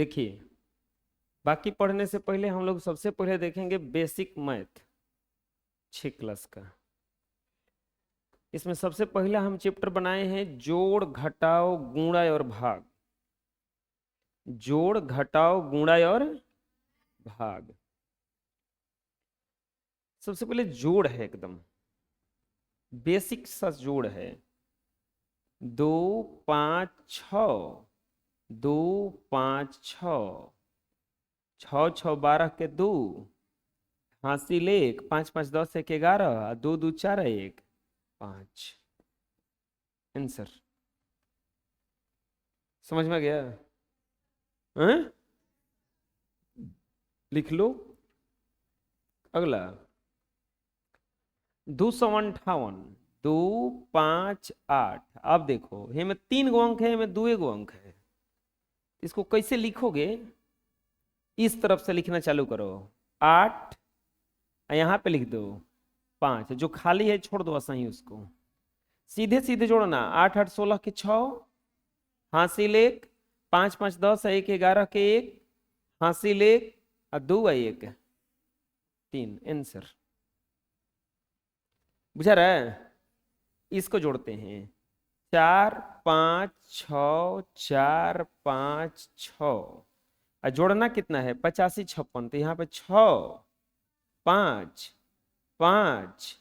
देखिए, बाकी पढ़ने से पहले हम लोग सबसे पहले देखेंगे बेसिक मैथ 6 क्लास का। इसमें सबसे पहला हम चैप्टर बनाए हैं जोड़ घटाओ गुणा और भाग। जोड़ घटाओ गुणा और भाग। सबसे पहले जोड़ है, एकदम बेसिक सा जोड़ है। 2 5 6, 2 5 6, 6 6 12 के 2, हासिल 1, 5 5 10 1 11, 2 2 4 1 5। आंसर समझ में गया? हैं? लिख लो। अगला 258, 2 5 8। अब देखो हे में 3 गो अंक है, में 2 गो अंक है। इसको कैसे लिखोगे? इस तरफ से लिखना चालू करो। 8 यहां पे लिख दो 5, जो खाली है छोड़ दो सही उसको। सीधे सीधे जोड़ना। 8 8 16 के 6, हासिल 1, 5 5 10 1 11 के 1, हासिल 1 और 2 1 3। आंसर बुझा रहा है? इसको जोड़ते हैं। 4 5 6, 4 5 6 और जोड़ना कितना है? 85 56। तो यहाँ पे 6 5 5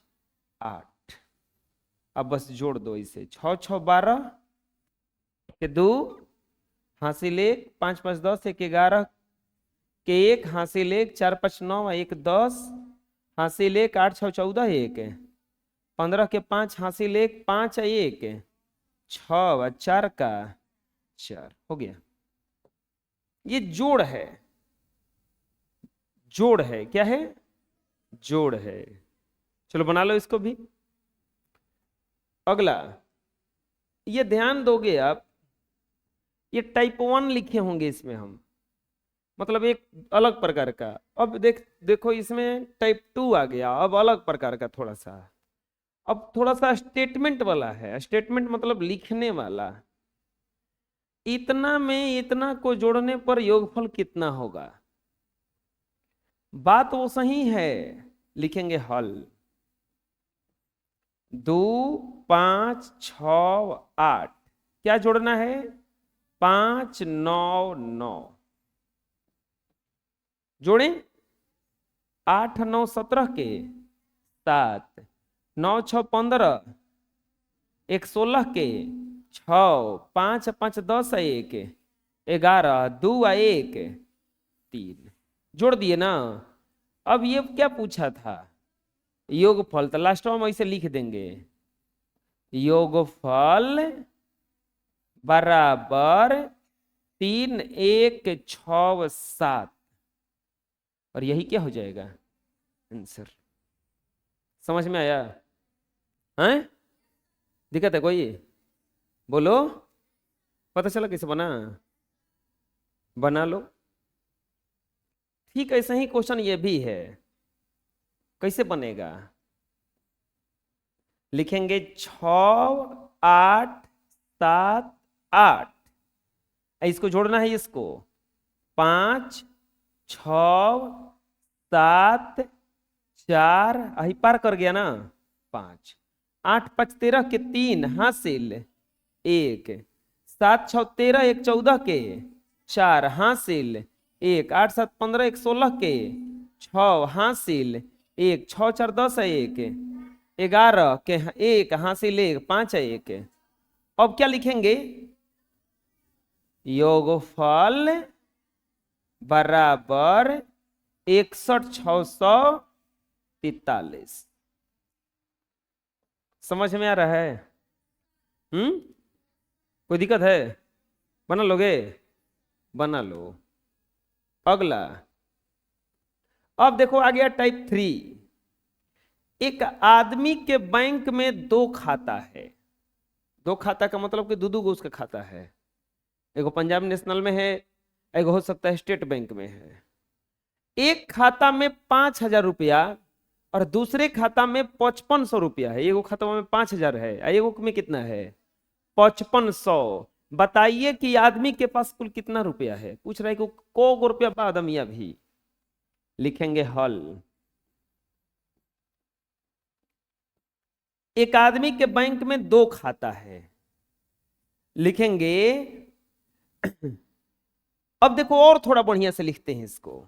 8। अब बस जोड़ दो इसे। 6 6 12 के 2, हासिल 1, 5 5 10 1 11 के 1, हासिल 1, 4 5 9 1 10, हासिल 1, 8 6 14 1, 15 के 5, हासिल 1, 5 1 6 और 4 का 4 हो गया। ये जोड़ है। जोड़ है। क्या है? जोड़ है। चलो बना लो इसको भी। अगला ये ध्यान दोगे आप, ये टाइप 1 लिखे होंगे इसमें हम, मतलब एक अलग प्रकार का। अब देखो इसमें टाइप 2 आ गया, अब अलग प्रकार का थोड़ा सा। अब थोड़ा सा स्टेटमेंट वाला है। स्टेटमेंट मतलब लिखने वाला। इतना में इतना को जोड़ने पर योगफल कितना होगा? बात वो सही है, लिखेंगे हल। 2 5 6 8, क्या जोड़ना है? 5 9 9। जोड़े 8 9 17 के 7, 9 6 15, 1 16 के 6, 5 5 10 1 11, 2 1 3। जोड़ दिए ना। अब ये क्या पूछा था? योगफल। तो लास्ट में हम ऐसे लिख देंगे, योगफल बराबर 3 1 6 7। और यही क्या हो जाएगा? आंसर। समझ में आया? हैं? दिक्कत है कोई? बोलो। पता चला कैसे बना? बना लो। ठीक ऐसा ही क्वेश्चन ये भी है। कैसे बनेगा? लिखेंगे 6 8 7 8। इसको जोड़ना है इसको। 5 6 7 4, अही पार कर गया ना। 5 8 5 13 के 3, हासिल 1, 7 6 13 1 14 के 4, हासिल 1, 8 7 15 1 16 के 6, हासिल 1, 6 4 10 1 11 के 1, हासिल 1, 5 1। अब क्या लिखेंगे? योगफल बराबर 61 643। समझ में आ रहा है? कोई दिक्कत है? बना लोगे? बना लो। अगला अब देखो आ गया टाइप 3। एक आदमी के बैंक में 2 खाता है। 2 खाता का मतलब कि 2 गो उसका खाता है। एगो पंजाब नेशनल में है, एगो हो सकता है स्टेट बैंक में है। एक खाता में 5,000 रुपया और दूसरे खाता में 5500 रुपया है। एगो खाता में 5,000 है, एगो में कितना है? 5500। बताइए कि आदमी के पास कुल कितना रुपया है, पूछ रहा है कि को रुपया बा आदमिया भी। लिखेंगे हल। एक आदमी के बैंक में 2 खाता है। लिखेंगे अब देखो और थोड़ा बढ़िया से लिखते हैं इसको।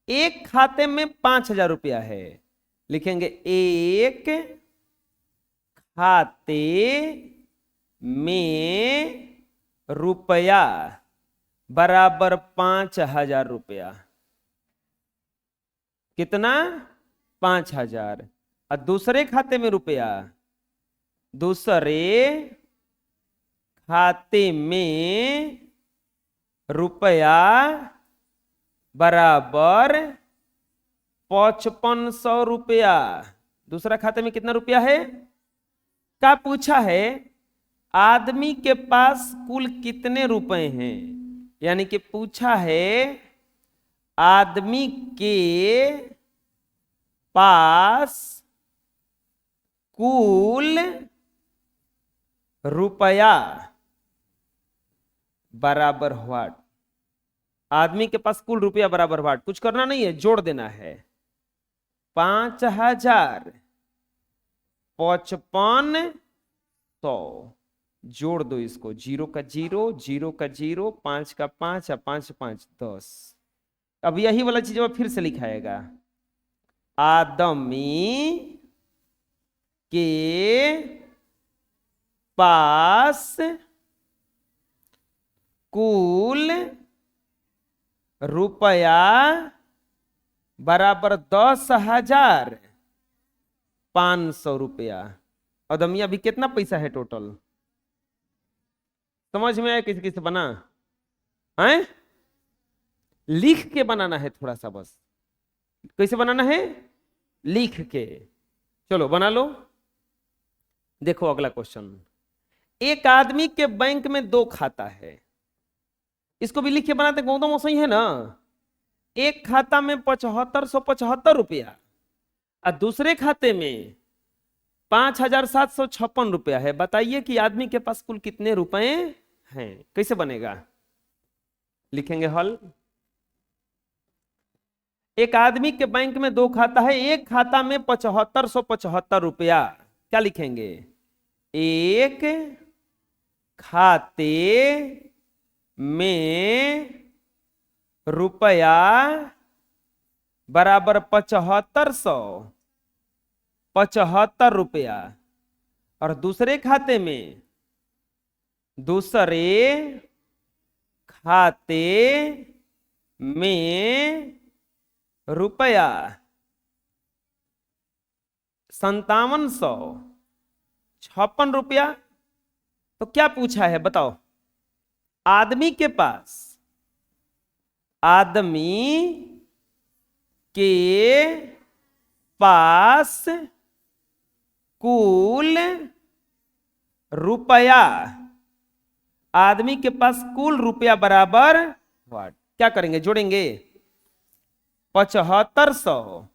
एक खाते में 5,000 रुपया है। लिखेंगे एक खाते में रुपया बराबर 5,000 रुपया। कितना? 5,000। और दूसरे खाते में रुपया, दूसरे खाते में रुपया बराबर 5500 रुपया। दूसरा खाते में कितना रुपया है? क्या पूछा है? आदमी के पास कुल कितने रुपए हैं, यानी कि पूछा है आदमी के पास कुल रुपया बराबर व्हाट। आदमी के पास कुल रुपया बराबर व्हाट, कुछ करना नहीं है, जोड़ देना है। 5,000 5500, जोड़ दो इसको, 0 का 0, 0 का 0, 5 का 5 और 5 5 10। अब यही वाला चीज फिर से लिखाएगा। आदमी के पास कुल रुपया बराबर 10,500 रुपया। आदमी अभी कितना पैसा है टोटल, समझ में आया? किसी किसी बना है? लिख के बनाना है थोड़ा सा बस। कैसे बनाना है? लिख के। चलो बना लो। देखो अगला क्वेश्चन। एक आदमी के बैंक में 2 खाता है। इसको भी लिख के बनाते, गौतम सही है ना। एक खाता में 7575 रुपया और दूसरे खाते में 5,756 रुपया है। बताइए कि आदमी के पास कुल कितने रुपए हैं। कैसे बनेगा? लिखेंगे हल। एक आदमी के बैंक में 2 खाता है। एक खाता में 7575 रुपया। क्या लिखेंगे? एक खाते में रुपया बराबर 7575 रुपया और दूसरे खाते में, दूसरे खाते में रुपया 5756 रुपया। तो क्या पूछा है बताओ? आदमी के पास, आदमी के पास कुल रुपया, आदमी के पास कुल रुपया बराबर व्हाट। क्या करेंगे? जोड़ेंगे। 7500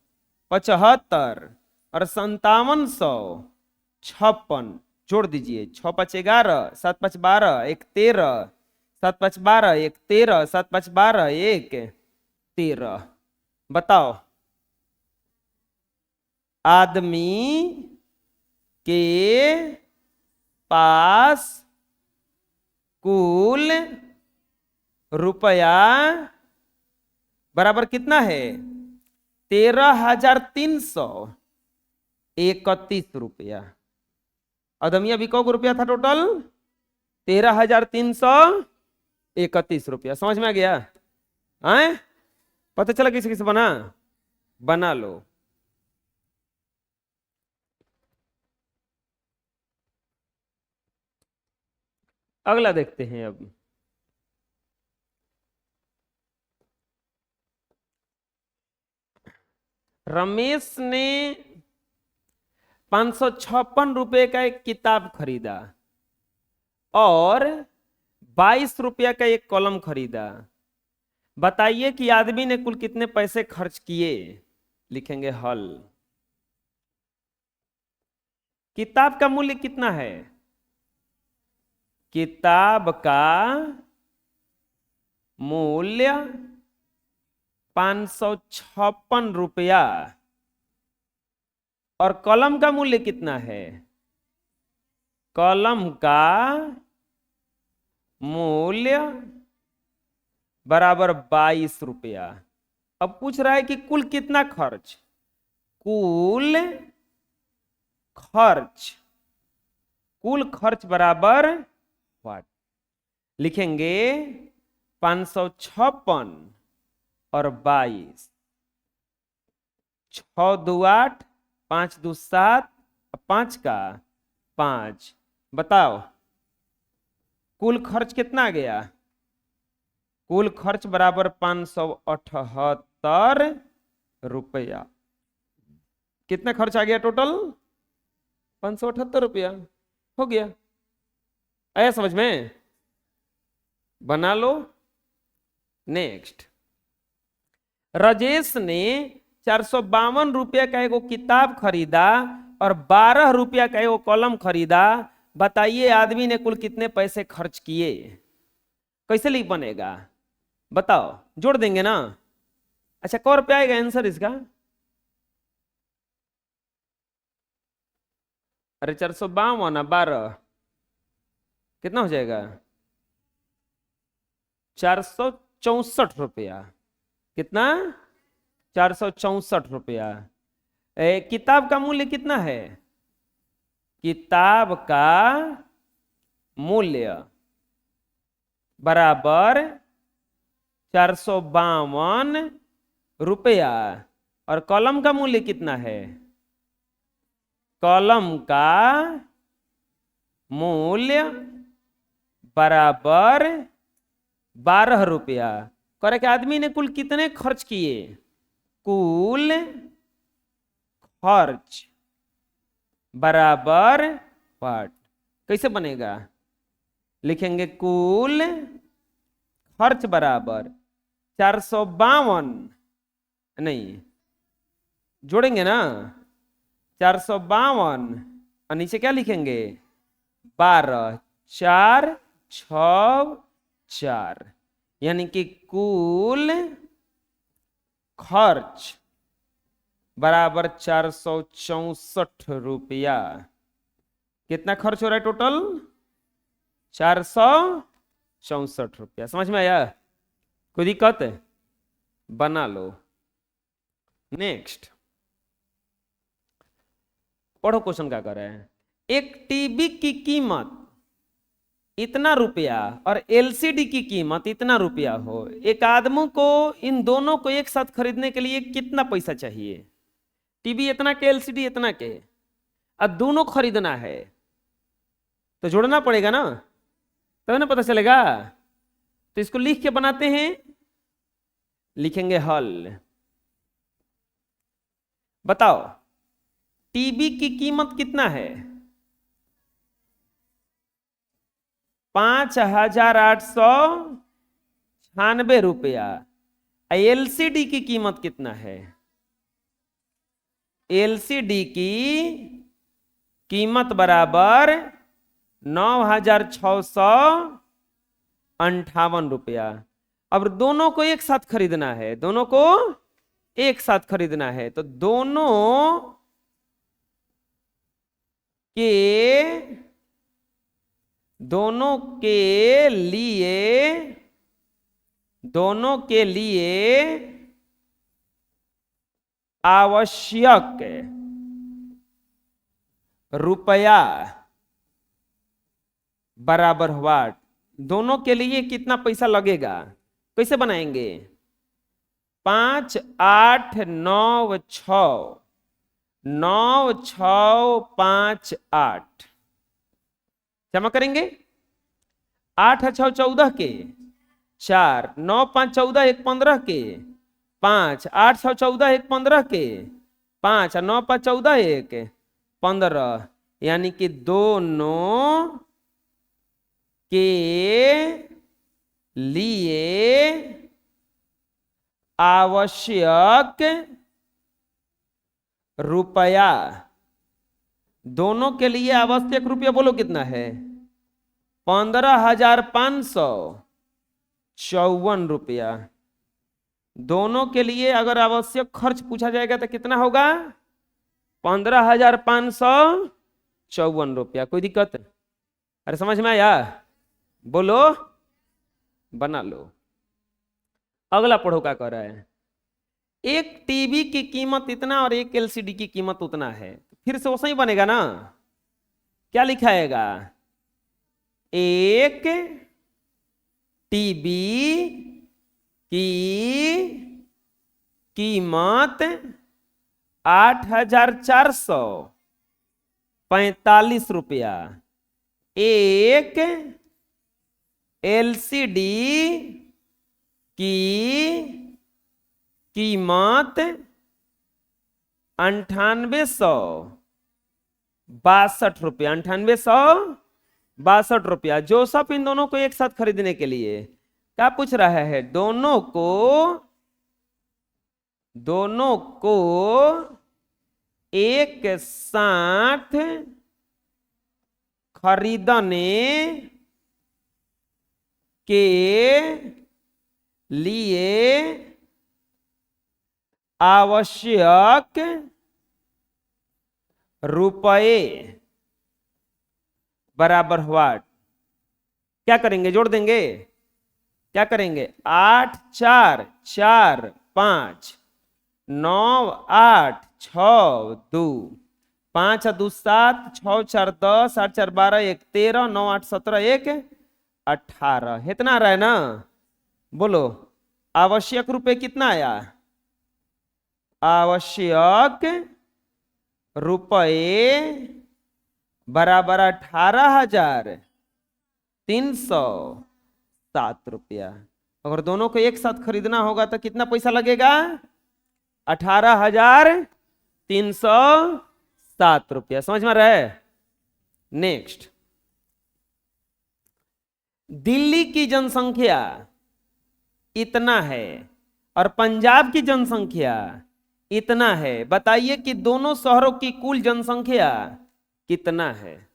75 और 5756 जोड़ दीजिए। 6 5 11, 7 5 12, 1 13, 7 5 12, 1 13, 7 5 12, 1 13। बताओ आदमी के पास कुल रुपया बराबर कितना है? 13,331 रुपया। आदमी अभी कौ रुपया था टोटल? 13,331 रुपया। समझ में आ गया? आए? पता चला किसी किसी बना? बना लो। अगला देखते हैं अब। रमेश ने 556 रुपए का एक किताब खरीदा और 22 रुपया का एक कलम खरीदा। बताइए कि आदमी ने कुल कितने पैसे खर्च किए। लिखेंगे हल। किताब का मूल्य कितना है? किताब का मूल्य 556 रुपया और कलम का मूल्य कितना है? कलम का मूल्य बराबर 22 रुपया। अब पूछ रहा है कि कुल कितना खर्च? कुल खर्च, कुल खर्च बराबर व्हाट? लिखेंगे 556 और 22, 6 2 8, 5 2 7, 5 का 5। बताओ कुल खर्च कितना आ गया? कुल खर्च बराबर 578 रुपया। कितना खर्च आ गया टोटल? 578 रुपया। हो गया, आया समझ में? बना लो। नेक्स्ट, राजेश ने 452 रुपया का एगो किताब खरीदा और 12 रुपया का एगो कलम खरीदा। बताइए आदमी ने कुल कितने पैसे खर्च किए? कैसे लिख बनेगा बताओ? जोड़ देंगे ना। अच्छा, कौन रुपया आएगा आंसर इसका? अरे 452 12 कितना हो जाएगा? 464 रुपया। कितना? 464 रुपया। किताब का मूल्य कितना है? किताब का मूल्य बराबर 452 रुपया और कलम का मूल्य कितना है? कलम का मूल्य बराबर 12 रुपया। करे कि आदमी ने कुल कितने खर्च किए? कुल खर्च बराबर व्हाट? कैसे बनेगा? लिखेंगे कुल खर्च बराबर 452, नहीं जोड़ेंगे ना, 452 और नीचे क्या लिखेंगे? 12 4 6 4, यानी कि कुल खर्च बराबर 464 रुपया। कितना खर्च हो रहा है टोटल? 464 रुपया। समझ में आया? कोई दिक्कत है? बना लो। नेक्स्ट, पढ़ो क्वेश्चन क्या कर रहे हैं। एक टीवी की कीमत इतना रुपया और एलसीडी की कीमत इतना रुपया हो, एक आदमी को इन दोनों को एक साथ खरीदने के लिए कितना पैसा चाहिए? टीवी इतना के, एलसीडी इतना के, और दोनों खरीदना है तो जोड़ना पड़ेगा ना, तब ना पता चलेगा। तो इसको लिख के बनाते हैं। लिखेंगे हल। बताओ टीवी की कीमत कितना है? 5,896 रुपया। एलसीडी की कीमत कितना है? एलसीडी की कीमत बराबर 9,658 रुपया। अब दोनों को एक साथ खरीदना है, दोनों को एक साथ खरीदना है, तो दोनों के लिए आवश्यक रुपया बराबर व्हाट? दोनों के लिए कितना पैसा लगेगा? कैसे बनाएंगे? 5 8 9 6 9 6 5 8 जमा करेंगे। 8 6 14 के 4, 9 5 14 1 15 के 5, 8 6 14 1 15 के 5 और 9 5 14 1 15, यानी कि दोनों के लिए आवश्यक रुपया। दोनों के लिए आवश्यक रुपया बोलो कितना है? 15,554 रुपया। दोनों के लिए अगर आवश्यक खर्च पूछा जाएगा तो कितना होगा? 15,554 रुपया। कोई दिक्कत? अरे समझ में आया? बोलो, बना लो। अगला पढ़ो क्या कर रहा है। एक टीवी की कीमत इतना और एक एलसीडी की कीमत उतना है, फिर से वैसा ही बनेगा ना? क्या लिखाएगा? एक टीवी की कीमत 8,445 रुपया, एक एलसीडी की कीमत 9862 रुपया, 9862 जो सब इन दोनों को एक साथ खरीदने के लिए क्या पूछ रहा है? दोनों को एक साथ खरीदने के लिए आवश्यक रुपए बराबर व्हाट? क्या करेंगे? जोड़ देंगे। क्या करेंगे? 8 4 4 5 9 8 6 2 5 2 7 6 4 10 8 4 12 1 13 9 8 17 1 18। इतना आ रहा है ना? बोलो, आवश्यक रुपए कितना आया? आवश्यक रुपए बराबर 18,307 रुपया। अगर दोनों को एक साथ खरीदना होगा तो कितना पैसा लगेगा? 18,307 रुपया। समझ में रहे? नेक्स्ट, दिल्ली की जनसंख्या इतना है और पंजाब की जनसंख्या इतना है। बताइए कि दोनों शहरों की कुल जनसंख्या कितना है?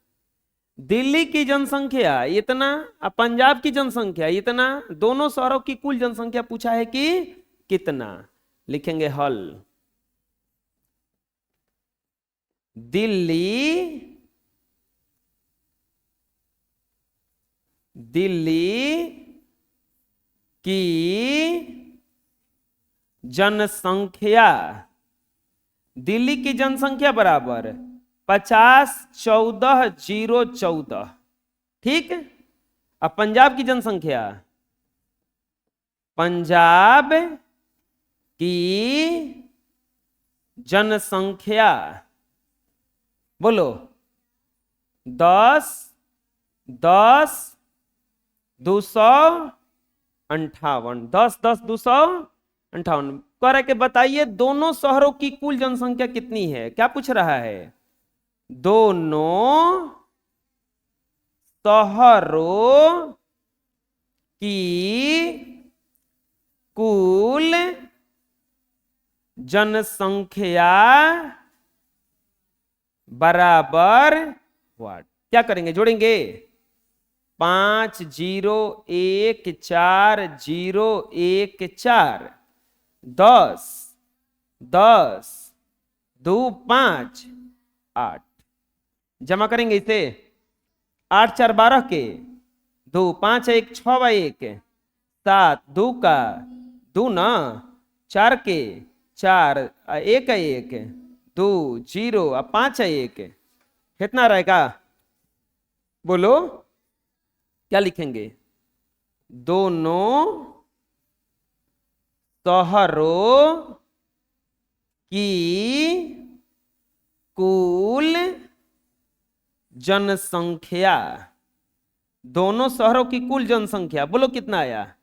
दिल्ली की जनसंख्या इतना और पंजाब की जनसंख्या इतना, दोनों शहरों की कुल जनसंख्या पूछा है कि कितना। लिखेंगे हल। दिल्ली की जनसंख्या, दिल्ली की जनसंख्या बराबर 50,14,014। ठीक। अब पंजाब की जनसंख्या, पंजाब की जनसंख्या बोलो 10,10,258। 10,10,258। कह रहा है कि बताइए दोनों शहरों की कुल जनसंख्या कितनी है। क्या पूछ रहा है? दोनों शहरों की कुल जनसंख्या बराबर व्हाट? क्या करेंगे? जोड़ेंगे। 5,0,1,4,0,1,4 10 10 2 5 8। जमा करेंगे इसे। 8 4 12 के 2 5 1 6 1 7 2 का 2 ना 4 के 4 1 1 2 0 और 5 1। कितना रहेगा? बोलो, क्या लिखेंगे? दोनों शहरों की कुल जनसंख्या, दोनों शहरों की कुल जनसंख्या बोलो कितना आया?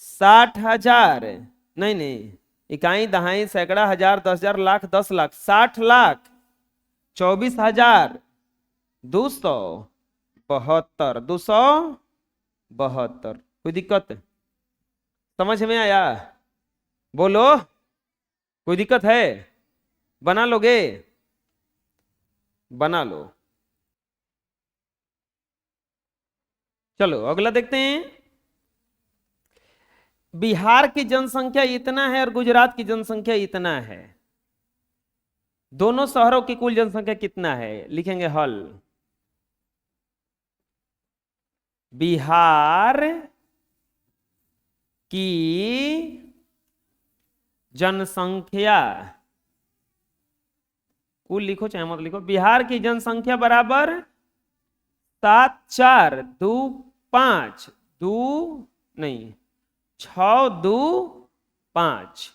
60,000। नहीं, इकाई दहाई सैकड़ा हजार 10,000 लाख 10 लाख 60,24,272। 272। कोई दिक्कत? समझ में आया? बोलो, कोई दिक्कत है? बना लोगे? बना लो। चलो अगला देखते हैं। बिहार की जनसंख्या इतना है और गुजरात की जनसंख्या इतना है, दोनों शहरों की कुल जनसंख्या कितना है? लिखेंगे हल। बिहार की जनसंख्या, कुल लिखो चाहे मत लिखो, बिहार की जनसंख्या बराबर 7 4 2 5 2 नहीं 6 2 5।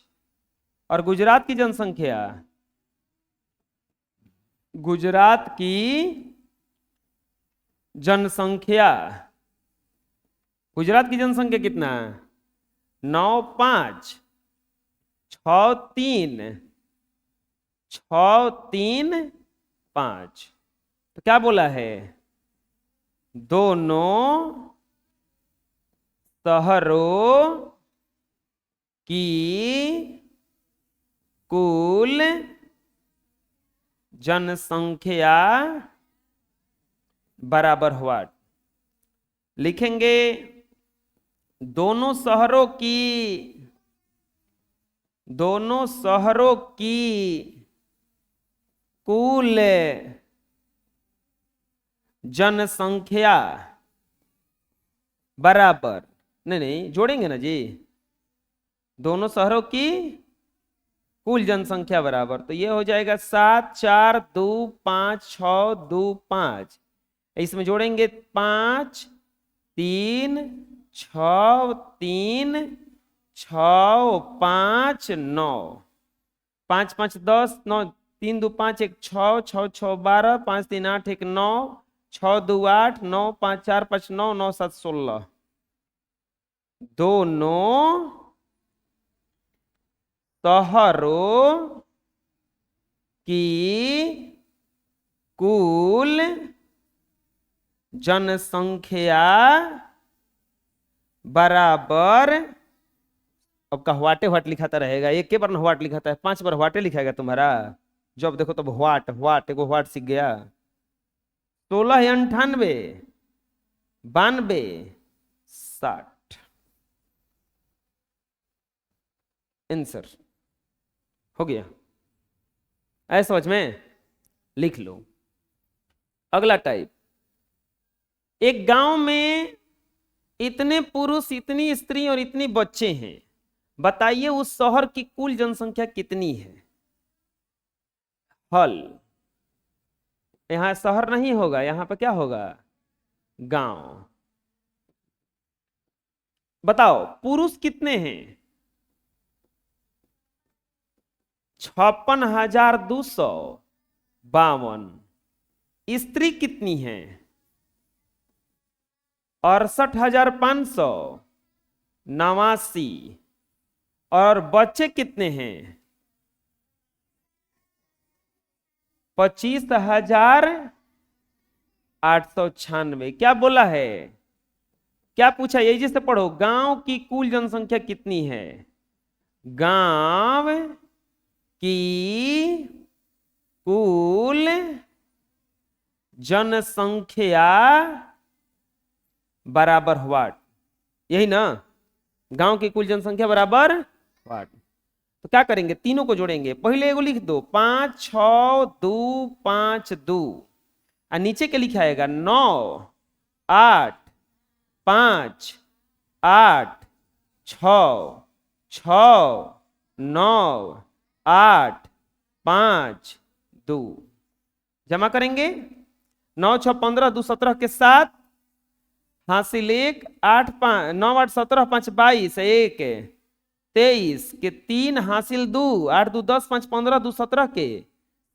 और गुजरात की जनसंख्या, गुजरात की जनसंख्या, गुजरात की जनसंख्या कितना है? 9 5 6 3 6 3 5। तो क्या बोला है? दोनों शहरों की कुल जनसंख्या बराबर हुआ। लिखेंगे दोनों शहरों की कुल जनसंख्या बराबर, नहीं जोड़ेंगे ना जी, दोनों शहरों की कुल जनसंख्या बराबर, तो ये हो जाएगा 7 4 2 5 6 2 5। इसमें जोड़ेंगे 5 3 6 3 6 5 9, 5 5 10 9 3 2 5 1 6 6 6 12 5 3 8 1 9 6 2 8 9 5 4 5 9 9 7 16। दोनों शहरों की कुल जनसंख्या बराबर, अब का व्हाटे व्हाट लिखाता रहेगा, एक के बार व्हाट लिखाता है, 5 बार व्हाटे लिखाएगा तुम्हारा, जब देखो तब व्हाट व्हाट, एगो व्हाट सीख गया। 16 98 92 60 आंसर हो गया। ऐसा समझ में लिख लो। अगला टाइप, एक गांव में इतने पुरुष इतनी स्त्री और इतनी बच्चे हैं, बताइए उस शहर की कुल जनसंख्या कितनी है? हल। यहां शहर नहीं होगा, यहां पर क्या होगा? गांव। बताओ पुरुष कितने हैं? 56,252। स्त्री कितनी है? 68,589। और बच्चे कितने हैं? 25,896। क्या बोला है? क्या पूछा? यही जिससे पढ़ो, गांव की कुल जनसंख्या कितनी है? गांव की कुल जनसंख्या बराबर व्हाट? यही ना, गांव की कुल जनसंख्या बराबर व्हाट। तो क्या करेंगे? तीनों को जोड़ेंगे। पहले एगो लिख दो 5 6 2 5 2, और नीचे के लिखा आएगा 9 8 5 8 6 6 9 8 5 2। जमा करेंगे 9 6 15 2 17 के साथ, हासिल 1 8 5 9 8 17 5 22 1 23 के 3 हासिल 2 8 2 10 5 15 2 17 के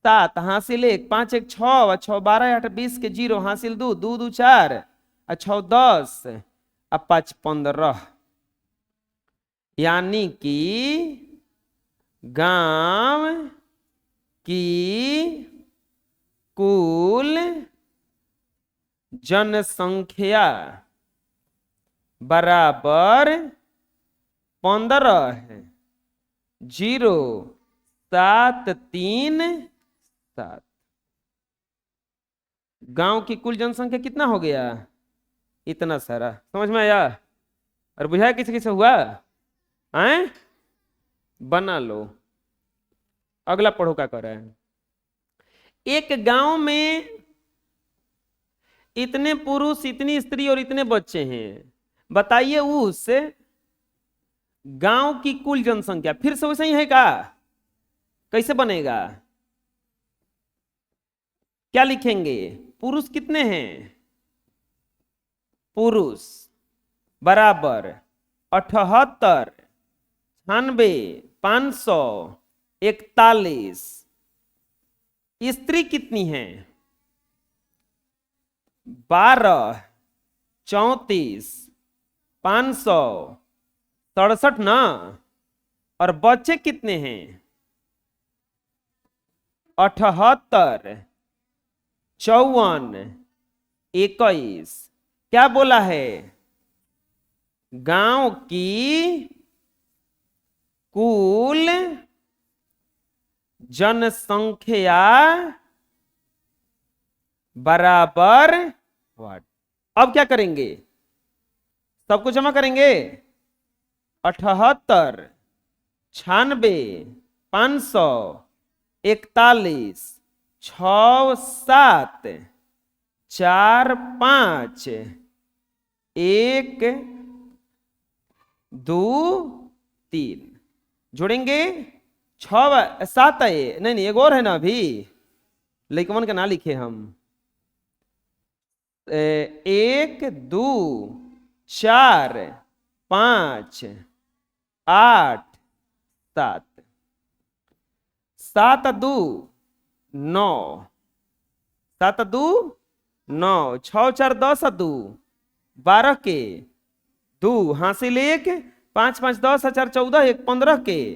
7 हासिल 1 5 1 6 6 12 8 20 के 0 हासिल 2 2 2 4 6 10 5 15। यानी कि गांव की कुल जनसंख्या बराबर 15 है। 0 7 3 7। गांव की कुल जनसंख्या कितना हो गया? इतना सारा समझ में आया? और बुझाया किसी किसे हुआ? आए बना लो। अगला पढ़ो क्या कर रहा है। एक गांव में इतने पुरुष, इतनी स्त्री और इतने बच्चे हैं। बताइए उस गांव की कुल जनसंख्या। फिर से वैसे ही है क्या? कैसे बनेगा? क्या लिखेंगे? पुरुष कितने हैं? पुरुष बराबर 78, 96, 541। स्त्री कितनी है? 12, 34, 567 ना। और बच्चे कितने हैं? 78, 54, 21। क्या बोला है? गांव की कुल जनसंख्या बराबर वाट। अब क्या करेंगे? सबको जमा करेंगे। 78, 96, 541, 6, 7, 4, 5, 1, 2, 3 जोड़ेंगे। 6, 7 है, नहीं एक और है ना अभी, लेकिन का ना लिखे हम। 1, 2, 4, 5, 8, 7, 7, 2, 9, 7, 2, 9, 6, 4, 10, 2, 12 के 2 हासिल 1, 5, 5, 10, 4, 14, 1, 15 के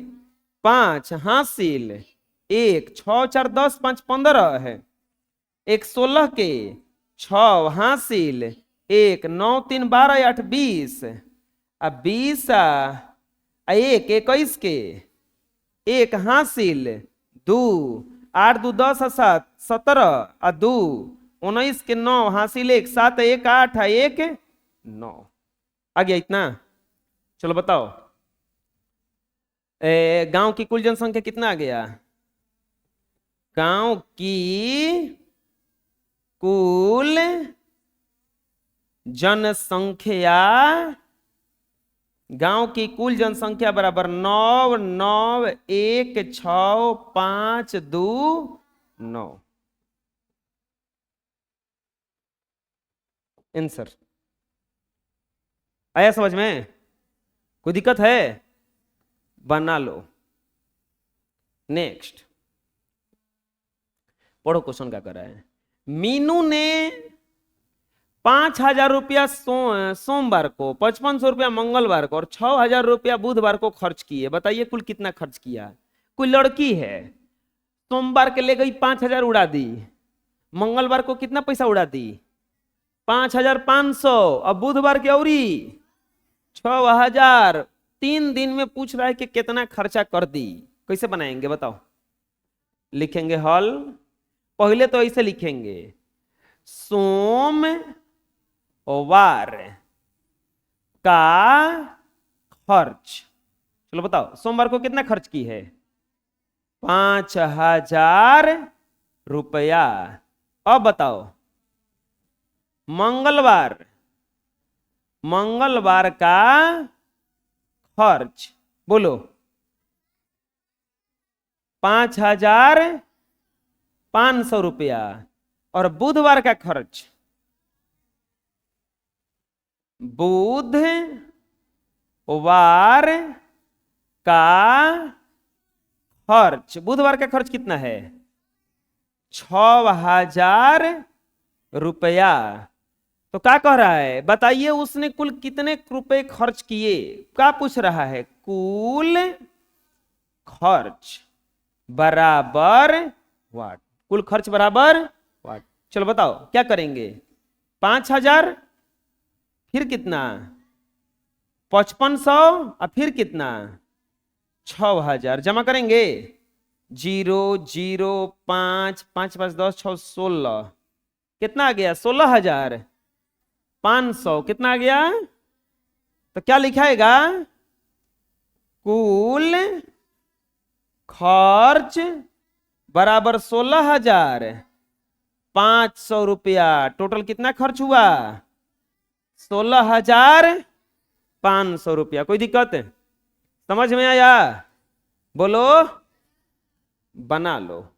5 हासिल 1, 6, 4, 10, 5, 15 है। 1, 16 के 6 हासिल 1, 9, 3, 12, 8, 20। अब 20 1, 21 के 1 हासिल 2, 8, 2, 10, 7, 17 2, 19 के 9 हासिल 1, 7, 1, 8, 1, 9। आ गया इतना? चलो बताओ गांव की कुल जनसंख्या कितना आ गया? गांव की कुल जनसंख्या, गांव की कुल जनसंख्या बराबर 9, 9, 1, 6, 5, 2, 9। आंसर आया समझ में? कोई दिक्कत है? बना लो। नेक्स्ट पढ़ो क्वेश्चन क्या कर रहा है। मीनू ने 5,000 रुपया सोमवार को, 5500 रुपया मंगलवार को और 6,000 रुपया बुधवार को खर्च किए। बताइए कुल कितना खर्च किया? कोई लड़की है, सोमवार के ले गई 5,000 उड़ा दी, मंगलवार को कितना पैसा उड़ा दी? 5,500, अब बुधवार की औरी 6,000। 3 दिन में पूछ रहा है कि कितना खर्चा कर दी। कैसे बनाएंगे बताओ? लिखेंगे हल। पहले तो ऐसे लिखेंगे, सोमवार का खर्च। चलो बताओ सोमवार को कितना खर्च की है? 5,000 रुपया। अब बताओ मंगलवार का खर्च बोलो। 5,500 रुपया। और बुधवार का खर्च, बुधवार का खर्च, बुधवार का खर्च कितना है? 6,000 रुपया। तो क्या कह रहा है बताइए, उसने कुल कितने रुपए खर्च किए? क्या पूछ रहा है? कुल खर्च बराबर वाट। कुल खर्च बराबर वाट। चलो बताओ क्या करेंगे? 5,000 फिर कितना? 5,500 और फिर कितना? 6,000 जमा करेंगे। 0, 0, 5, 5, 5, 10, 6, 16 कितना आ गया? 16,000। 500 कितना आ गया? तो क्या लिखाएगा? कुल खर्च बराबर 16,500 रुपया। टोटल कितना खर्च हुआ? 16,500 रुपया। कोई दिक्कत समझ में आया? बोलो, बना लो।